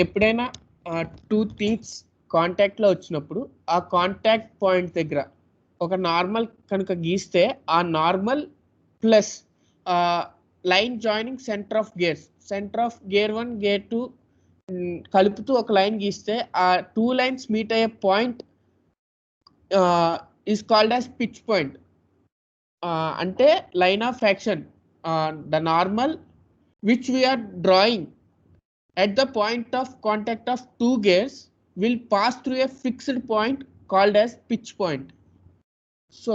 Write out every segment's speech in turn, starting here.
ఎప్పుడైనా two teeths కాంటాక్ట్లో వచ్చినప్పుడు ఆ కాంటాక్ట్ పాయింట్ దగ్గర ఒక నార్మల్ కనుక గీస్తే ఆ normal plus line joining centre of gear 1 gear 2 కలుపుతూ ఒక లైన్ గీస్తే ఆ టూ లైన్స్ మీట్ అయ్యే point is called as pitch point. అంటే line of action, the normal which we are drawing at the point of contact of two gears will pass through a fixed point called as pitch point. So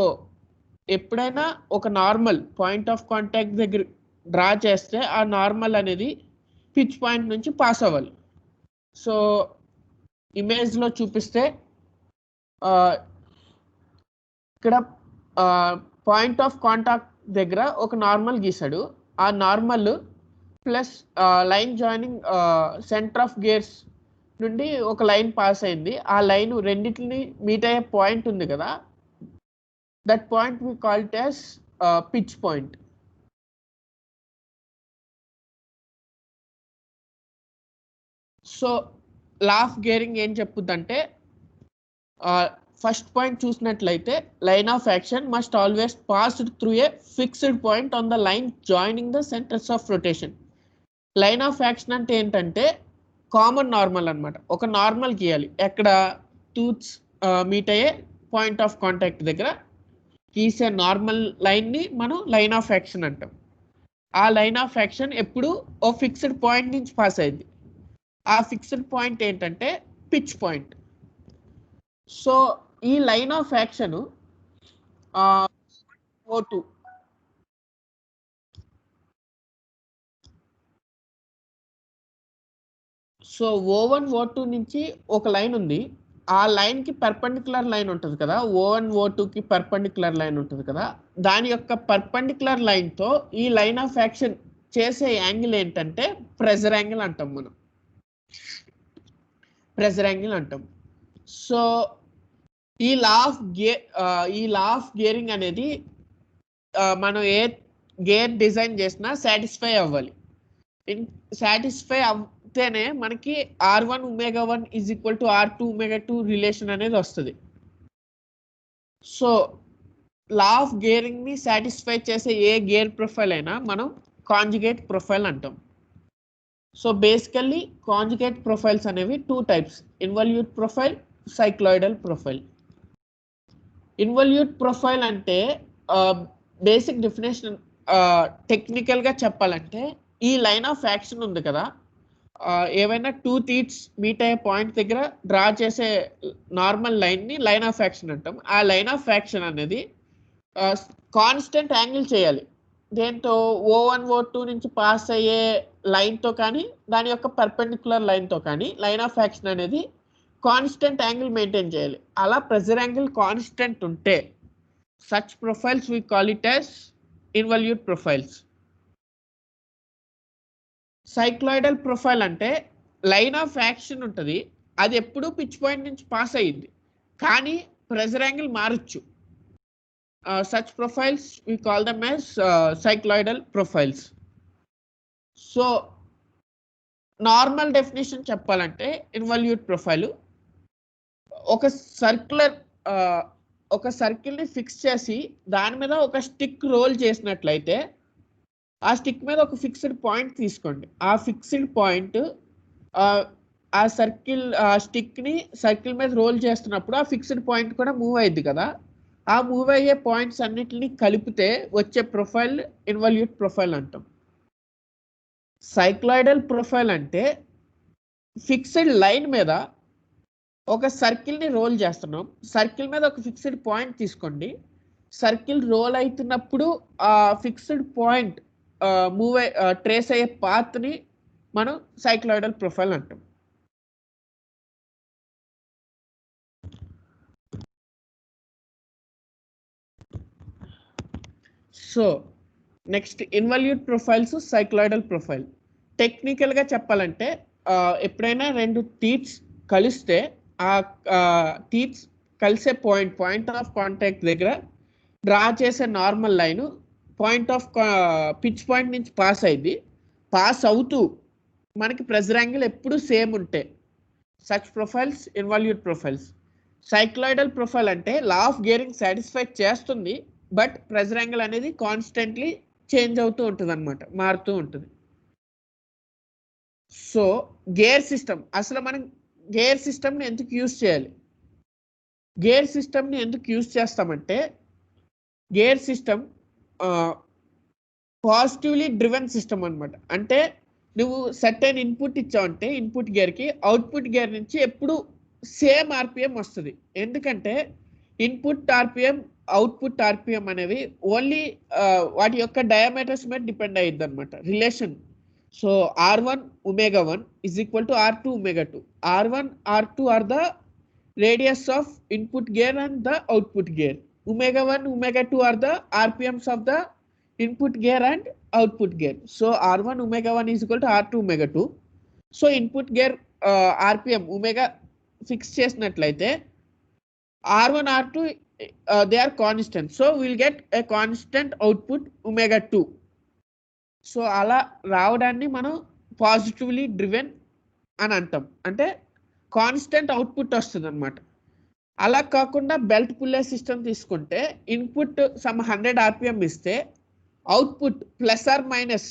ఎప్పుడైనా ఒక normal point of contact దగ్గర draw చేస్తే ఆ normal అనేది pitch point నుంచి pass అవ్వాలి. So ఇమేజ్లో చూపిస్తే ఇక్కడ పాయింట్ ఆఫ్ కాంటాక్ట్ దగ్గర ఒక నార్మల్ గీసాడు. ఆ normal plus line joining centre of gears నుండి ఒక లైన్ పాస్ అయింది. ఆ లైన్ రెండింటిని మీట్ అయ్యే పాయింట్ ఉంది కదా, that point we call it as pitch point. So law of gearing ఏం చెప్పుద్దంటే, ఫస్ట్ పాయింట్ చూసినట్లయితే line of action must always passed through a fixed point on the line joining the centres of rotation. Line of action అంటే ఏంటంటే common normal అనమాట. ఒక normal గీయాలి, ఎక్కడ tooths meet అయ్యే పాయింట్ ఆఫ్ కాంటాక్ట్ దగ్గర గీసే నార్మల్ లైన్ని మనం లైన్ ఆఫ్ యాక్షన్ అంటాం. ఆ లైన్ ఆఫ్ యాక్షన్ ఎప్పుడు ఓ ఫిక్స్డ్ పాయింట్ నుంచి పాస్ అయింది. ఆ ఫిక్స్డ్ పాయింట్ ఏంటంటే పిచ్ పాయింట్. సో ఈ line of action O2 so O1 O2 నుంచి ఒక లైన్ ఉంది. ఆ లైన్కి పర్పెండిక్యులర్ లైన్ ఉంటుంది కదా, O1 O2కి పర్పెండిక్యులర్ లైన్ ఉంటుంది కదా, దాని యొక్క పర్పెండిక్యులర్ లైన్తో ఈ లైన్ ఆఫ్ యాక్షన్ చేసే యాంగిల్ ఏంటంటే ప్రెజర్ యాంగిల్ అంటాం మనం. ప్రెజర్ యాంగిల్ అంటాం. సో ఈ లా ఆఫ్ గేరింగ్ అనేది మనం ఏ గేర్ డిజైన్ చేసినా సాటిస్ఫై అవ్వాలి. సాటిస్ఫై అయితేనే మనకి R1 ω1 = R2 ω2 రిలేషన్ అనేది వస్తుంది. సో లా ఆఫ్ గేరింగ్ ని సాటిస్ఫై చేసే ఏ గేర్ ప్రొఫైల్ అయినా మనం కాంజుగేట్ ప్రొఫైల్ అంటాం. సో బేసికల్లీ కాంజుగేట్ ప్రొఫైల్స్ అనేవి two types, involute profile, cycloidal profile. Involute profile అంటే బేసిక్ డెఫినేషన్ టెక్నికల్గా చెప్పాలంటే ఈ లైన్ ఆఫ్ యాక్షన్ ఉంది కదా, ఏవైనా టూ టీత్స్ మీట్ అయ్యే పాయింట్ దగ్గర డ్రా చేసే నార్మల్ లైన్ని లైన్ ఆఫ్ యాక్షన్ అంటాం. ఆ లైన్ ఆఫ్ యాక్షన్ అనేది కాన్స్టెంట్ యాంగిల్ చేయాలి. దేంతో O1 O2 నుంచి పాస్ అయ్యే లైన్తో కానీ దాని యొక్క పర్పెండిక్యులర్ లైన్తో కానీ లైన్ ఆఫ్ యాక్షన్ అనేది కాన్స్టెంట్ యాంగిల్ మెయింటైన్ చేయాలి. అలా ప్రెజర్ యాంగిల్ కాన్స్టెంట్ ఉంటే such profiles we call it as involute profiles. Cycloidal profile అంటే లైన్ ఆఫ్ యాక్షన్ ఉంటుంది, అది ఎప్పుడూ పిచ్ పాయింట్ నుంచి పాస్ అయ్యింది కానీ ప్రెజర్ యాంగిల్ మారచ్చు. Such profiles we call them as cycloidal profiles. So normal definition చెప్పాలంటే ఇన్వల్యూట్ ప్రొఫైల్ ఒక సర్కిల్ని ఫిక్స్ చేసి దాని మీద ఒక స్టిక్ రోల్ చేసినట్లయితే ఆ స్టిక్ మీద ఒక ఫిక్స్డ్ పాయింట్ తీసుకోండి. ఆ ఫిక్స్డ్ పాయింట్ ఆ స్టిక్ని సర్కిల్ మీద రోల్ చేస్తున్నప్పుడు ఆ ఫిక్స్డ్ పాయింట్ కూడా మూవ్ అయ్యింది కదా, ఆ మూవ్ అయ్యే పాయింట్స్ అన్నిటిని కలిపితే వచ్చే ప్రొఫైల్ ఇన్వల్యూట్ ప్రొఫైల్ అంటాం. సైక్లాయిడల్ ప్రొఫైల్ అంటే ఫిక్స్డ్ లైన్ మీద ఒక సర్కిల్ని రోల్ చేస్తున్నాం, సర్కిల్ మీద ఒక ఫిక్స్డ్ పాయింట్ తీసుకోండి, సర్కిల్ రోల్ అవుతున్నప్పుడు ఆ ఫిక్స్డ్ పాయింట్ ట్రేస్ అయ్యే పాత్ని మనం సైక్లాయిడల్ ప్రొఫైల్ అంటాం. So next involute profiles, cycloidal profile. టెక్నికల్గా చెప్పాలంటే ఎప్పుడైనా రెండు టీత్స్ కలిస్తే ఆ టీత్స్ కలిసే పాయింట్ ఆఫ్ కాంటాక్ట్ దగ్గర డ్రా చేసే normal line point of pitch point నుంచి పాస్ అవుతూ మనకి ప్రెజర్ యాంగిల్ ఎప్పుడు సేమ్ ఉంటాయి. Such profiles involute profiles. Cycloidal profile అంటే లా ఆఫ్ గేరింగ్ సాటిస్ఫై చేస్తుంది, బట్ ప్రెజర్ యాంగిల్ అనేది కాన్స్టెంట్లీ చేంజ్ అవుతూ ఉంటుంది అనమాట, మారుతూ ఉంటుంది. సో గేర్ సిస్టమ్, అసలు మనం గేర్ సిస్టమ్ని ఎందుకు యూజ్ చేయాలి? గేర్ సిస్టమ్ని ఎందుకు యూజ్ చేస్తామంటే, gear system positively driven system అనమాట. అంటే నువ్వు సర్టెన్ ఇన్పుట్ ఇచ్చావంటే ఇన్పుట్ గేర్కి అవుట్పుట్ గేర్ నుంచి ఎప్పుడు సేమ్ ఆర్పిఎం వస్తుంది. ఎందుకంటే ఇన్పుట్ ఆర్పిఎం అవుట్పుట్ ఆర్పిఎం అనేవి ఓన్లీ వాటి యొక్క డయామీటర్స్ మీద డిపెండ్ అయ్యిద్ది అనమాట relation. So R1 ω1 is equal to R2 ω2. R1 R2 are the radius of input gear and the output gear. ω1 ω2 are the RPMs of the input gear and output gear. So R1 ω1 is equal to R2 ω2. So input gear RPM omega fix చేసినట్లయితే R1 R2 they are constant. So we'll get a constant output ω2. So అలా రావడాన్ని మనం positively driven అని అంటాం. అంటే constant output వస్తుంది అనమాట. అలా కాకుండా బెల్ట్ పుల్లే సిస్టమ్ తీసుకుంటే ఇన్పుట్ సమ్ 100 ఆర్పిఎం ఇస్తే output plus or minus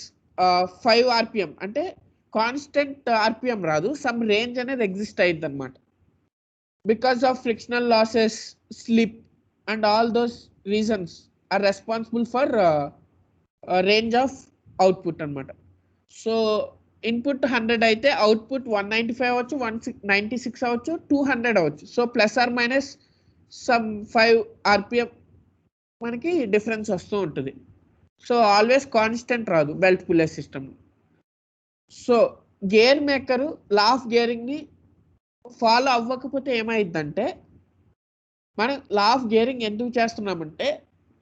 5 RPM, అంటే కాన్స్టెంట్ ఆర్పిఎం రాదు, సమ్ రేంజ్ అనేది ఎగ్జిస్ట్ అయ్యిద్ది అనమాట. Because of frictional losses, slip and all those reasons are responsible for range of output అనమాట. So input 100 అయితే output 195 అవ్వచ్చు, 196 అవ్వచ్చు, 200 అవ్వచ్చు. So plus or minus some 5 RPM మనకి డిఫరెన్స్ వస్తూ ఉంటుంది. సో ఆల్వేస్ కాన్స్టెంట్ రాదు belt pulley system. So gear మేకరు లా ఆఫ్ గేరింగ్ని ఫాలో అవ్వకపోతే ఏమైందంటే, మనం లా ఆఫ్ గేరింగ్ ఎందుకు చేస్తున్నామంటే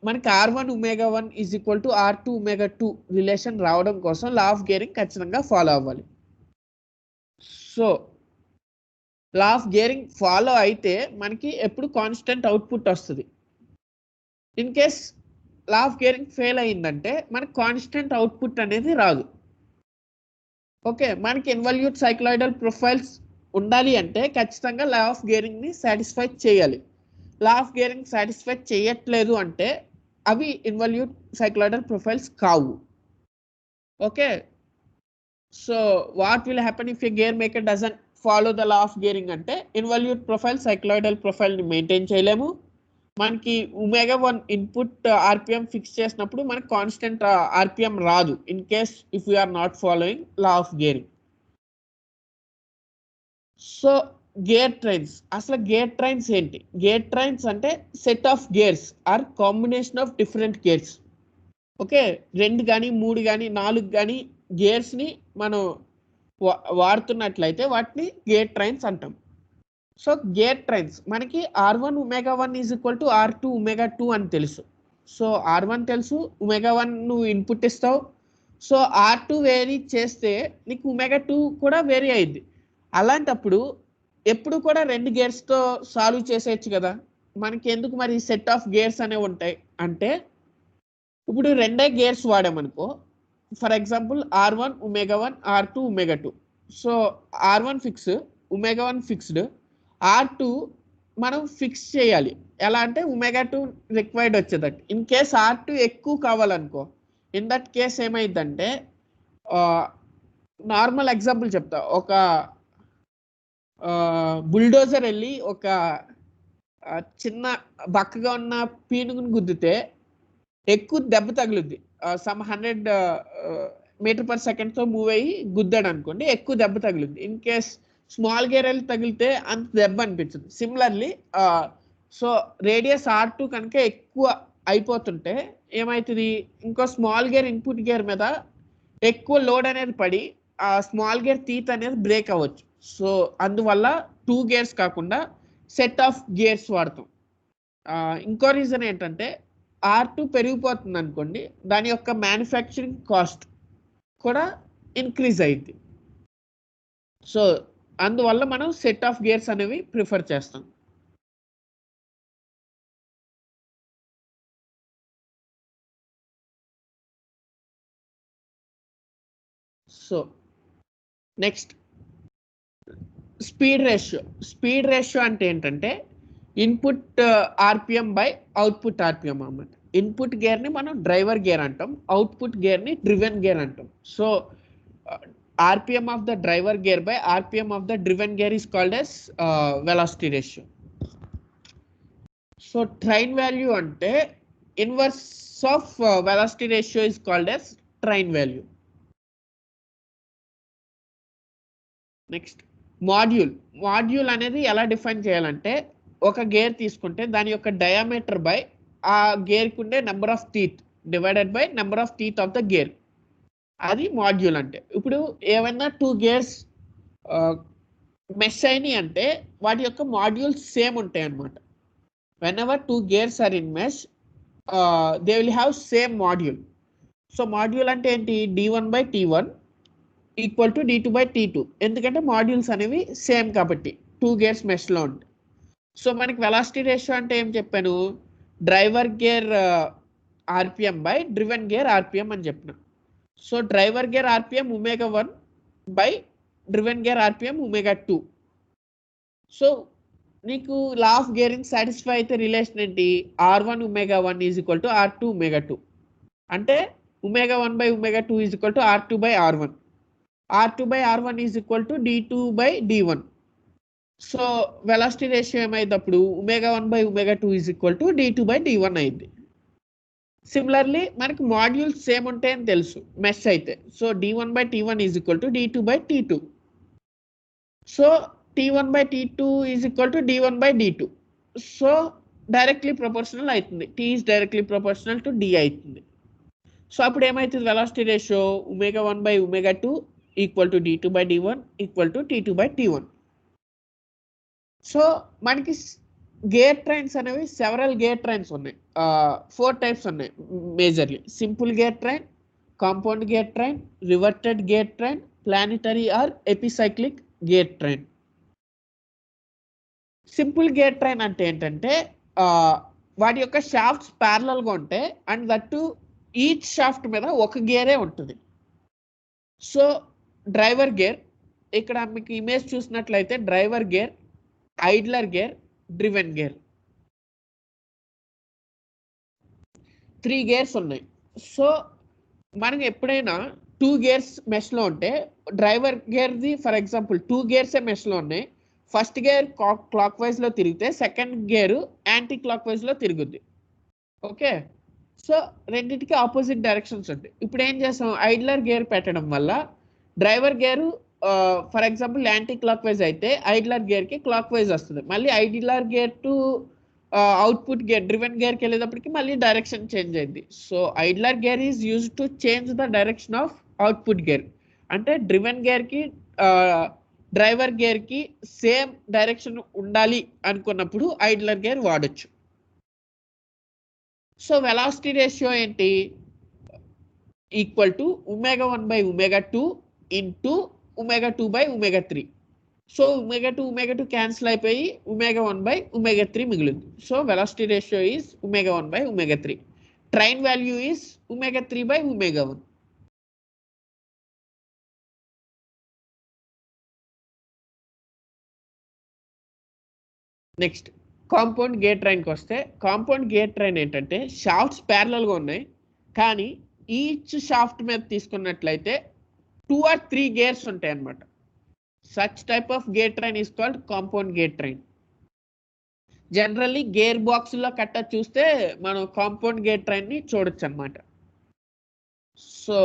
మనకి R1 ω1 is equal to R2 ω2 relation రావడం కోసం లా ఆఫ్ గేరింగ్ ఖచ్చితంగా ఫాలో అవ్వాలి. So law of gearing follow అయితే మనకి ఎప్పుడు కాన్స్టెంట్ అవుట్పుట్ వస్తుంది. In case law of gearing fail అయిందంటే మనకి కాన్స్టెంట్ అవుట్పుట్ అనేది రాదు. ఓకే, మనకి ఇన్వాల్యూట్ సైక్లాయిడల్ ప్రొఫైల్స్ ఉండాలి అంటే ఖచ్చితంగా లా ఆఫ్ గేరింగ్ని సాటిస్ఫై చేయాలి. లా ఆఫ్ గేరింగ్ సాటిస్ఫై చేయట్లేదు అంటే అవి ఇన్వాల్యూట్ సైక్లాయిడల్ ప్రొఫైల్స్ కావు. Okay, so what will happen if a gear maker doesn't follow the law of gearing అంటే ఇన్వాల్యూట్ ప్రొఫైల్ సైక్లాయిడల్ ప్రొఫైల్ని మెయింటైన్ చేయలేము. మనకి ω1 ఇన్పుట్ ఆర్పిఎం ఫిక్స్ చేసినప్పుడు మనకి కాన్స్టెంట్ ఆర్పిఎం రాదు in case if you are not following law of gearing. So gear trains, అసలు gear trains ఏంటి? Gear trains అంటే set of gears or combination of different gears. Okay, 2 కానీ 3 కానీ 4 కానీ గేర్స్ని మనం వాడుతున్నట్లయితే వాటిని గేర్ ట్రైన్స్ అంటాం. సో గేర్ ట్రైన్స్ మనకి R1 ω1 is equal to R2 ω2 అని తెలుసు. సో R1 తెలుసు, ω1 నువ్వు ఇన్పుట్ ఇస్తావు. సో R2 వేరీ చేస్తే నీకు ω2 కూడా వేరీ అయ్యిద్ది. అలాంటప్పుడు ఎప్పుడు కూడా 2 గేర్స్తో సాల్వ్ చేసేయచ్చు కదా. మనకి ఎందుకు మరి సెట్ ఆఫ్ గేర్స్ అనేవి ఉంటాయి అంటే, ఇప్పుడు 2 గేర్స్ వాడామనుకో, for example R1 ω1 R2 ω2. So R1 fix, ω1 fixed, R2 మనం ఫిక్స్ చేయాలి. ఎలా అంటే ω2 రిక్వైర్డ్ వచ్చేదట్టు. ఇన్ కేస్ R2 ఎక్కువ కావాలనుకో, ఇన్ దట్ కేస్ ఏమైందంటే, నార్మల్ ఎగ్జాంపుల్ చెప్తా. ఒక బుల్డోజర్ వెళ్ళి ఒక చిన్న బక్కగా ఉన్న పీనుగుని గుద్దితే ఎక్కువ దెబ్బ తగులుద్ది. సమ్ 100 మీటర్/సెకండ్తో మూవ్ అయ్యి గుద్దాడు అనుకోండి, ఎక్కువ దెబ్బ తగులుద్ది. ఇన్ కేస్ స్మాల్ గేర్ వెళ్ళి తగిలితే అంత దెబ్బ అనిపించదు. సిమిలర్లీ సో రేడియస్ R2 కనుక ఎక్కువ అయిపోతుంటే ఏమవుతుంది, ఇంకో స్మాల్ గేర్ ఇన్పుట్ గేర్ మీద ఎక్కువ లోడ్ అనేది పడి ఆ స్మాల్ గేర్ టీత్ అనేది బ్రేక్ అవ్వచ్చు. సో అందువల్ల 2 గేర్స్ కాకుండా సెట్ ఆఫ్ గేర్స్ వాడతాం. ఇంకో రీజన్ ఏంటంటే R2 పెరిగిపోతుంది అనుకోండి, దాని యొక్క మ్యానుఫ్యాక్చరింగ్ కాస్ట్ కూడా ఇంక్రీజ్ అయ్యింది. సో అందువల్ల మనం సెట్ ఆఫ్ గేర్స్ అనేవి ప్రిఫర్ చేస్తాం. సో నెక్స్ట్ స్పీడ్ రేషియో అంటే ఏంటంటే input RPM by output RPM అన్నమాట. ఇన్పుట్ గేర్ని మనం డ్రైవర్ గేర్ అంటాం, అవుట్పుట్ గేర్ని డ్రివెన్ గేర్ అంటాం. So RPM of the driver gear by RPM of the driven gear is called as velocity ratio. So train value అంటే inverse of velocity ratio is called as train value. Next module అనేది ఎలా define చేయాలంటే ఒక gear తీసుకుంటే దాని యొక్క diameter by ఆ గేర్కి ఉండే number of teeth divided by number of teeth of the gear, అది మాడ్యూల్ అంటే. ఇప్పుడు ఏమైనా 2 గేర్స్ మెష్ అయినాయి అంటే వాటి యొక్క మాడ్యూల్స్ సేమ్ ఉంటాయి అన్నమాట. Whenever 2 gears are in mesh they will have same module. So module అంటే ఏంటి, d1/t1 ఈక్వల్ టు d2/t2, ఎందుకంటే మాడ్యూల్స్ అనేవి సేమ్ కాబట్టి 2 గేర్స్ మెష్లో ఉంటాయి. సో మనకి వెలాసిటీ రేషియో అంటే ఏం చెప్పాను, driver gear RPM by driven gear RPM అని చెప్పిన. So driver gear RPM ω1 by driven gear RPM ω2. So నీకు లా ఆఫ్ గేరింగ్ సాటిస్ఫై అయితే రిలేషన్ ఏంటి, R1 ω1 is equal to R2 ω2, అంటే ω1/ω2 is equal to R2/R1, R2/R1 is equal to d2/d1. So velocity ratio ఏమైనప్పుడు ω1/ω2 is equal to d2/d1 అయింది. Similarly మనకి modules same ఉంటాయని తెలుసు mesh అయితే. So d1/t1 is equal to d2/t2. So t1/t2 is equal to d1/d2. So directly proportional అవుతుంది, t is directly proportional to d అవుతుంది. So అప్పుడు ఏమవుతుంది, velocity ratio ω1/ω2 equal to d2/d1 equal to t2/t1. So మనకి gear trains అనేవి several gear trains ఉన్నాయి, 4 types ఉన్నాయి majorly. Simple gear train, compound gear train, reverted gear train, planetary or epicyclic gear train. Simple gear train అంటే ఏంటంటే వాటి యొక్క shafts ప్యారలల్గా ఉంటాయి అండ్ దట్టు ఈచ్ షాఫ్ట్ మీద ఒక గేరే ఉంటుంది. సో డ్రైవర్ గేర్, ఇక్కడ మీకు ఇమేజ్ చూసినట్లయితే driver gear, idler gear, driven gear, 3 gears ఉన్నాయి. సో మనకి ఎప్పుడైనా 2 గేర్స్ మెష్లో ఉంటే డ్రైవర్ గేర్ది ఫర్ ఎగ్జాంపుల్ 2 గేర్సే మెష్లో ఉన్నాయి, ఫస్ట్ గేర్ క్లాక్ వైజ్లో తిరిగితే సెకండ్ గేరు యాంటీ క్లాక్ వైజ్లో తిరుగుద్ది. ఓకే, సో రెండింటికి ఆపోజిట్ డైరెక్షన్స్ ఉంటాయి. ఇప్పుడు ఏం చేస్తాం, ఐడ్లర్ గేర్ పెట్టడం వల్ల driver gear for example anti clock wise అయితే ఐడ్లర్ గేర్కి క్లాక్ వైజ్ వస్తుంది, మళ్ళీ idler gear to output gear driven గేర్కి వెళ్ళేటప్పటికి మళ్ళీ డైరెక్షన్ చేంజ్ అయింది. So idler gear is used to change the direction of output gear, అంటే డ్రివెన్ గేర్కి డ్రైవర్ గేర్కి సేమ్ డైరెక్షన్ ఉండాలి అనుకున్నప్పుడు ఐడ్లర్ గేర్ వాడచ్చు. సో వెలాసిటీ రేషియో ఏంటి, equal to ω1/ω2 into ω2/ω3. So ω2 cancel అయిపోయి ω1/ω3 మిగిలింది. So velocity ratio is ω1/ω3. Train value is ω3/ω1. Next compound gear ట్రైన్కి వస్తే, కాంపౌండ్ గేర్ ట్రైన్ ఏంటంటే షాఫ్ట్స్ ప్యారలల్గా ఉన్నాయి కానీ ఈచ్ షాఫ్ట్ మీద తీసుకున్నట్లయితే 2 or 3 గేర్స్ ఉంటాయి అన్నమాట. Such type of gear train is called compound gear train. Generally gear బాక్స్లో కట్ట చూస్తే మనం కాంపౌండ్ గేర్ ట్రైన్ని చూడొచ్చు అన్నమాట. సో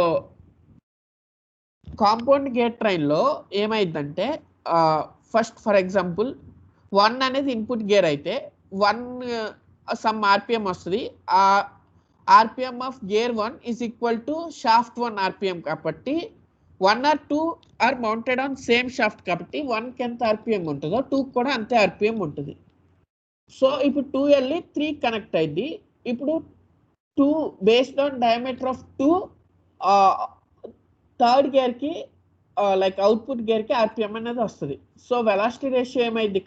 కాంపౌండ్ గేర్ ట్రైన్లో ఏమైందంటే ఫస్ట్ ఫర్ ఎగ్జాంపుల్ 1 అనేది ఇన్పుట్ గేర్ అయితే 1 సమ్ ఆర్పిఎం వస్తుంది, ఆ RPM of gear 1 is equal to shaft 1 RPM కాబట్టి 1 or 2 are mounted on same shaft కాబట్టి 1కి ఎంత ఆర్పిఎం ఉంటుందో 2కి కూడా అంతే ఆర్పిఎం ఉంటుంది. సో ఇప్పుడు 2 వెళ్ళి 3 కనెక్ట్ అయింది. ఇప్పుడు 2 based on diameter of 2 third గేర్కి లైక్ అవుట్పుట్ గేర్కి ఆర్పిఎం అనేది వస్తుంది. సో వెలాసిటీ రేషియో ఏమైంది,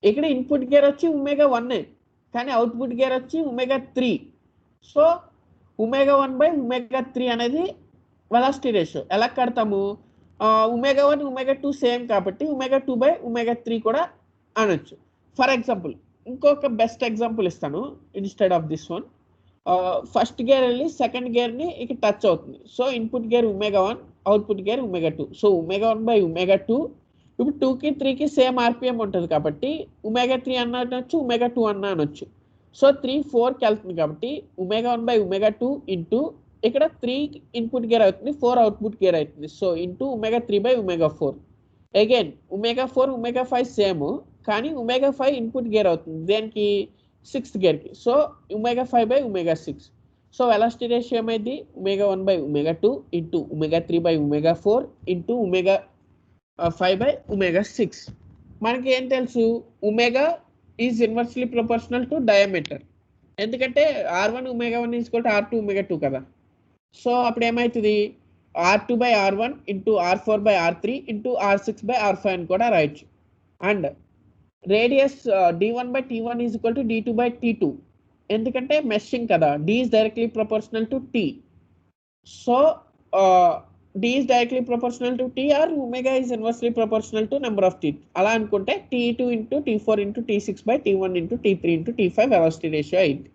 ఇక్కడ ఇన్పుట్ గేర్ వచ్చి ω1 కానీ అవుట్పుట్ గేర్ వచ్చి ω3. సో ω1/ω3 అనేది వెలాసిటీ రేషియో. ఎలా కడతాము, ω1 ω2 సేమ్ కాబట్టి ω2/ω3 కూడా అనొచ్చు. ఫర్ ఎగ్జాంపుల్ ఇంకొక బెస్ట్ ఎగ్జాంపుల్ ఇస్తాను instead of this one. First gear వెళ్ళి సెకండ్ గేర్ని ఇక టచ్ అవుతుంది. So input gear ω1, output gear ω2. So ω1/ω2 ఇప్పుడు 2కి 3కి సేమ్ ఆర్పిఎం ఉంటుంది కాబట్టి ω3 అన్న అనొచ్చు, ω2 అన్న అనొచ్చు. సో 3 4కి వెళ్తుంది కాబట్టి ω1/ω2 ఇంటూ ఇక్కడ 3 ఇన్పుట్ గేర్ అవుతుంది, 4 అవుట్పుట్ గేర్ అవుతుంది. So into ω3/ω4. అగైన్ ω4 ω5 సేమ్ కానీ ω5 ఇన్పుట్ గేర్ అవుతుంది దేనికి, 6th గేర్కి. సో ω5/ω6. సో వెలాసిటీ రేషియో ఏమైంది, ω1/ω2 ఇంటూ ω3/ω4 ఇంటూ ω5/ω6. మనకి ఏం తెలుసు, omega is inversely proportional to diameter. ఎందుకంటే R1 ω1 R2 ω2 కదా. సో అప్పుడు ఏమవుతుంది, R2/R1 into R4/R3 into R6/R5 అని కూడా రాయొచ్చు. And radius D1/T1 D2/T2. ఎందుకంటే మెషింగ్ కదా, D is directly proportional to T. So D is directly proportional to T or omega is inversely proportional to number of teeth. అలా అనుకుంటే T2 into T4 into T6/T1 into T3 into T5 velocity ratio అయింది.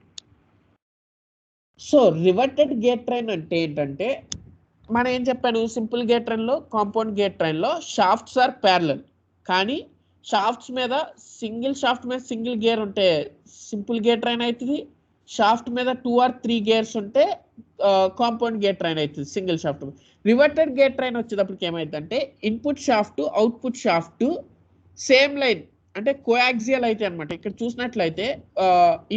So reverted gear train అంటే ఏంటంటే, మనం ఏం చెప్పాను, simple gear ట్రైన్లో compound gear ట్రైన్లో షాఫ్ట్స్ ఆర్ ప్యారలల్. కానీ షాఫ్ట్స్ మీద సింగిల్ షాఫ్ట్ మీద సింగిల్ గేర్ ఉంటే సింపుల్ గేర్ ట్రైన్ అవుతుంది. షాఫ్ట్ మీద 2 or 3 గేర్స్ ఉంటే కాంపౌండ్ గేర్ ట్రైన్ అవుతుంది single shaft. Reverted gear train వచ్చేటప్పటికి ఏమైందంటే input shaft output shaft same line అంటే కోయాక్సియల్ అయితే అనమాట. ఇక్కడ చూసినట్లయితే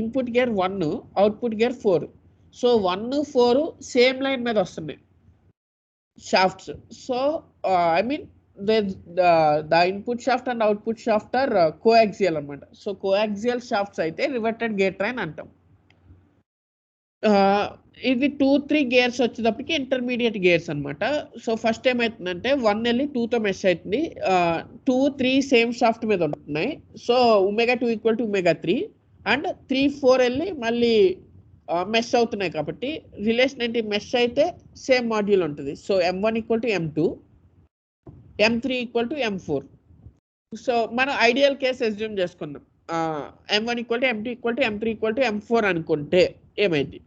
input gear 1 output gear 4. So 1 4 same line మీద వస్తున్నాయి shafts. So I mean the input shaft and output shaft are coaxial అనమాట. సో కోయాక్సియల్ షాఫ్ట్స్ అయితే రివర్టెడ్ గేర్ ట్రైన్ అంటాం. ఇది 2-3 గేర్స్ వచ్చేటప్పటికి ఇంటర్మీడియట్ గేర్స్ అనమాట. సో ఫస్ట్ ఏమవుతుందంటే 1 వెళ్ళి 2తో మెష్ అవుతుంది, 2 3 సేమ్ షాఫ్ట్ మీద ఉంటున్నాయి. సో ω2 = ω3 అండ్ 3 4 వెళ్ళి మళ్ళీ మెష్ అవుతున్నాయి కాబట్టి రిలేషన్ ఏంటి, మెష్ అయితే సేమ్ మాడ్యూల్ ఉంటుంది. So M1 = M2, M3 = M4. So మనం ఐడియల్ కేస్ అస్యూమ్ చేసుకున్నాం, M1 = M2 = M3 = M4 అనుకుంటే ఏమైంది.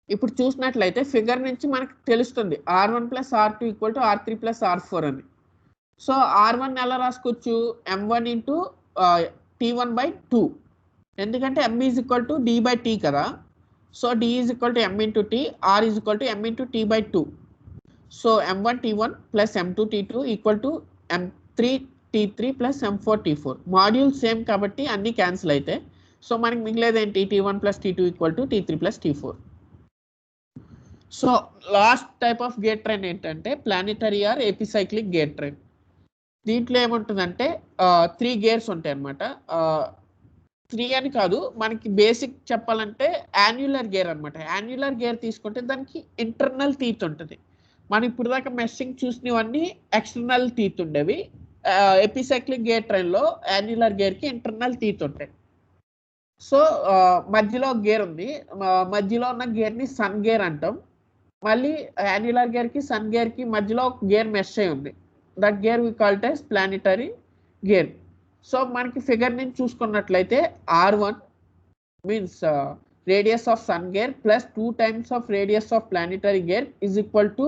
ఇప్పుడు చూసినట్లయితే ఫిగర్ నుంచి మనకు తెలుస్తుంది R1 + R2 = R3 + R4 అని. సో R1 ఎలా రాసుకోవచ్చు, M1 into T1/2. ఎందుకంటే M = D/T కదా. So D = M into T, R = M into T/2. So M1 T1 plus M2 T2 = M3 T3 plus M4 T4. Module same కాబట్టి అన్ని cancel అయితే so మనకి మిగిలేదు ఏంటి, T1 plus T2 = T3 plus T4. So last type of gear train ఏంటంటే planetary or epicyclic gear train. దీంట్లో ఏముంటుందంటే 3 gears ఉంటాయి అన్నమాట. 3 అని కాదు, మనకి బేసిక్ చెప్పాలంటే యాన్యులర్ గేర్ అనమాట. యాన్యులర్ గేర్ తీసుకుంటే దానికి ఇంటర్నల్ టీత్ ఉంటుంది. మనం ఇప్పుడు దాకా మెషింగ్ చూసినవన్నీ ఎక్స్టర్నల్ టీత్ ఉండేవి. ఎపిసైక్లిక్ గేర్ ట్రైన్లో యాన్యులర్ గేర్కి ఇంటర్నల్ టీత్ ఉంటాయి. సో మధ్యలో గేర్ ఉంది, మధ్యలో ఉన్న గేర్ని సన్ గేర్ అంటాం. మళ్ళీ యాన్యులర్ గేర్కి సన్ గేర్కి మధ్యలో గేర్ మెష్ అయి ఉంది, that gear we called as planetary gear. So మనకి ఫిగర్ నుంచి చూసుకున్నట్లయితే R1 means radius of sun gear plus 2 times of radius of planetary gear is equal to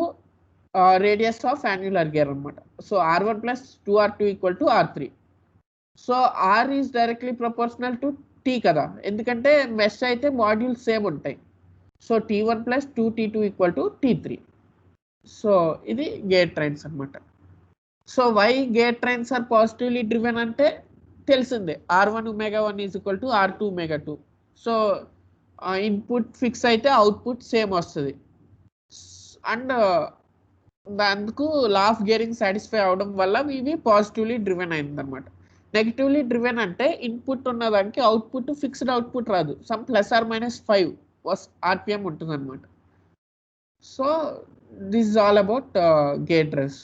radius of annular gear అనమాట. So R1 + 2R2 = R3. So R is directly proportional to T కదా, ఎందుకంటే mesh అయితే module same ఉంటాయి. So T1 + 2T2 = T3. So ఇది gear trains అనమాట. So why gear trains are positively driven అంటే తెలిసిందే, R1 ω1 = R2 ω2. So input fix అయితే output same వస్తుంది. అండ్ అందుకు లా ఆఫ్ గేరింగ్ సాటిస్ఫై అవడం వల్ల ఇవి పాజిటివ్లీ డ్రివెన్ అయింది అనమాట. నెగిటివ్లీ డ్రివెన్ అంటే ఇన్పుట్ ఉన్నదానికి అవుట్పుట్ ఫిక్స్డ్ అవుట్పుట్ రాదు, సమ్ ±5 RPM ఉంటుంది అనమాట. So this is all about gear drives.